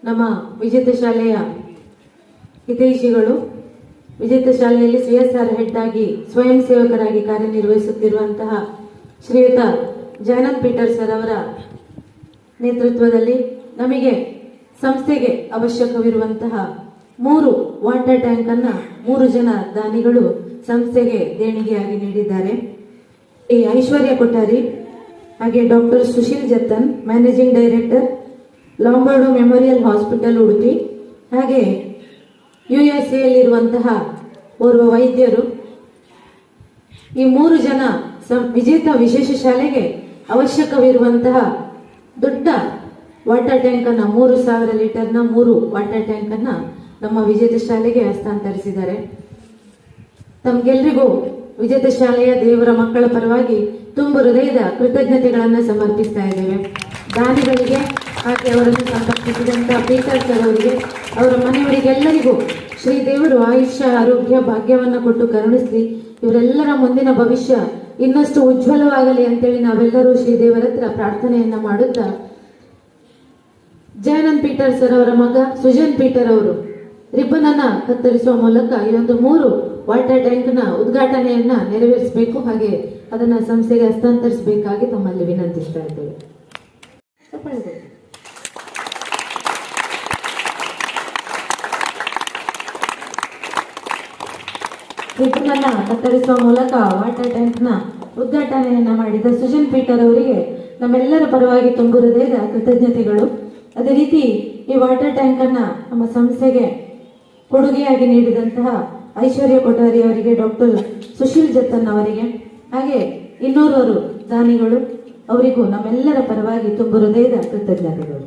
ನಮ್ಮ ವಿಜೇತ ಶಾಲೆಯ ಹಿತೈಷಿಗಳು, ವಿಜೇತ ಶಾಲೆಯಲ್ಲಿ CSR ಹೆಡ್ ಆಗಿ ಸ್ವಯಂ ಸೇವಕರಾಗಿ ಕಾರ್ಯನಿರ್ವಹಿಸುತ್ತಿರುವಂತಹ ಶ್ರೀಯುತ ಜಯನಂದ್ ಪೀಟರ್ ಸರ್ ಅವರ ನೇತೃತ್ವದಲ್ಲಿ ನಮಗೆ ಸಂಸ್ಥೆಗೆ ಅವಶ್ಯಕವಿರುವಂತಹ 3 ವಾಟರ್ ಟ್ಯಾಂಕ್ ಅನ್ನ 3 ಜನ ದಾನಿಗಳು ಸಂಸ್ಥೆಗೆ ದೇಣಿಗೆಯಾಗಿ ನೀಡಿದ್ದಾರೆ. ಈ ಐಶ್ವರ್ಯ ಕೊಠಾರಿ, ಹಾಗೆ doctor Sushil Jathan, managing director, Lombard memorial hospital Udupi, ಹಾಗೆ USA ಯಲ್ಲಿರುವಂತಹ ಓರ್ವ ವೈದ್ಯರು. ಈ 3 ಜನ ವಿಜೇತ ವಿಶೇಷ ಶಾಲೆಗೆ ಅವಶ್ಯಕವಿರುವಂತಹ ದೊಡ್ಡ ವಾಟರ್ ಟ್ಯಾಂಕ್ ಅನ್ನ 3000 ಲೀಟರ್ನ 3 ವಾಟರ್ ಟ್ಯಾಂಕ್ ಅನ್ನ ನಮ್ಮ ವಿಜೇತ ಶಾಲೆಗೆ ಹಸ್ತಾಂತರಿಸಿದ್ದಾರೆ. ತಮ್ಗೆಲ್ರಿಗೂ ವಿಜೇತ ಶಾಲೆಯ ದೇವರ ಮಕ್ಕಳ ಪರವಾಗಿ ತುಂಬು ಹೃದಯದ ಕೃತಜ್ಞತೆಗಳನ್ನು ಸಮರ್ಪಿಸ್ತಾ ಇದ್ದೇವೆ. ದಾನಿಗಳಿಗೆ ಹಾಗೆ ಅವರನ್ನು ಸಂಪರ್ಕಿಸಿದಂತಹ ಪೀಟರ್ ಸರ್ ಅವರಿಗೆ, ಅವರ ಮನೆಯವರಿಗೆಲ್ಲರಿಗೂ ಶ್ರೀದೇವರು ಆಯುಷ್ಯ ಆರೋಗ್ಯ ಭಾಗ್ಯವನ್ನು ಕೊಟ್ಟು ಕರುಣಿಸಿ ಇವರೆಲ್ಲರ ಮುಂದಿನ ಭವಿಷ್ಯ ಇನ್ನಷ್ಟು ಉಜ್ವಲವಾಗಲಿ ಅಂತೇಳಿ ನಾವೆಲ್ಲರೂ ಶ್ರೀದೇವರ ಹತ್ರ ಪ್ರಾರ್ಥನೆಯನ್ನ ಮಾಡುತ್ತಾ, ಜಯನಂದ್ ಪೀಟರ್ ಸರ್ ಅವರ ಮಗ ಸುಜನ್ ಪೀಟರ್ ಅವರು ರಿಬ್ಬನ್ ಅನ್ನ ಕತ್ತರಿಸುವ ಮೂಲಕ ಈ ಒಂದು 3 ವಾಟರ್ ಟ್ಯಾಂಕ್ ನ ಉದ್ಘಾಟನೆಯನ್ನ ನೆರವೇರಿಸಬೇಕು, ಹಾಗೆ ಅದನ್ನ ಸಂಸ್ಥೆಗೆ ಹಸ್ತಾಂತರಿಸಬೇಕಾಗಿ ತಮ್ಮಲ್ಲಿ ವಿನಂತಿಸ್ತಾ ಇದ್ದೇವೆ. ರಿಬ್ಬನ್ ಅನ್ನ ಕತ್ತರಿಸುವ ಮೂಲಕ ವಾಟರ್ ಟ್ಯಾಂಕ್ ನ ಉದ್ಘಾಟನೆಯನ್ನ ಮಾಡಿದ ಸುಜನ್ ಪೀಟರ್ ಅವರಿಗೆ ನಮ್ಮೆಲ್ಲರ ಪರವಾಗಿ ತುಂಬು ಹೃದಯದ ಕೃತಜ್ಞತೆಗಳು. ಅದೇ ರೀತಿ ಈ ವಾಟರ್ ಟ್ಯಾಂಕ್ ಅನ್ನ ನಮ್ಮ ಸಂಸ್ಥೆಗೆ ಕೊಡುಗೆಯಾಗಿ ನೀಡಿದಂತಹ ಐಶ್ವರ್ಯ ಕೊಠಾರಿ ಅವರಿಗೆ, ಡಾಕ್ಟರ್ ಸುಶೀಲ್ ಜತ್ತನ್ ಅವರಿಗೆ, ಹಾಗೆ ಇನ್ನೋರ್ವರು ದಾನಿಗಳು, ಅವರಿಗೂ ನಮ್ಮೆಲ್ಲರ ಪರವಾಗಿ ತುಂಬು ಹೃದಯದ ಕೃತಜ್ಞತೆಗಳು.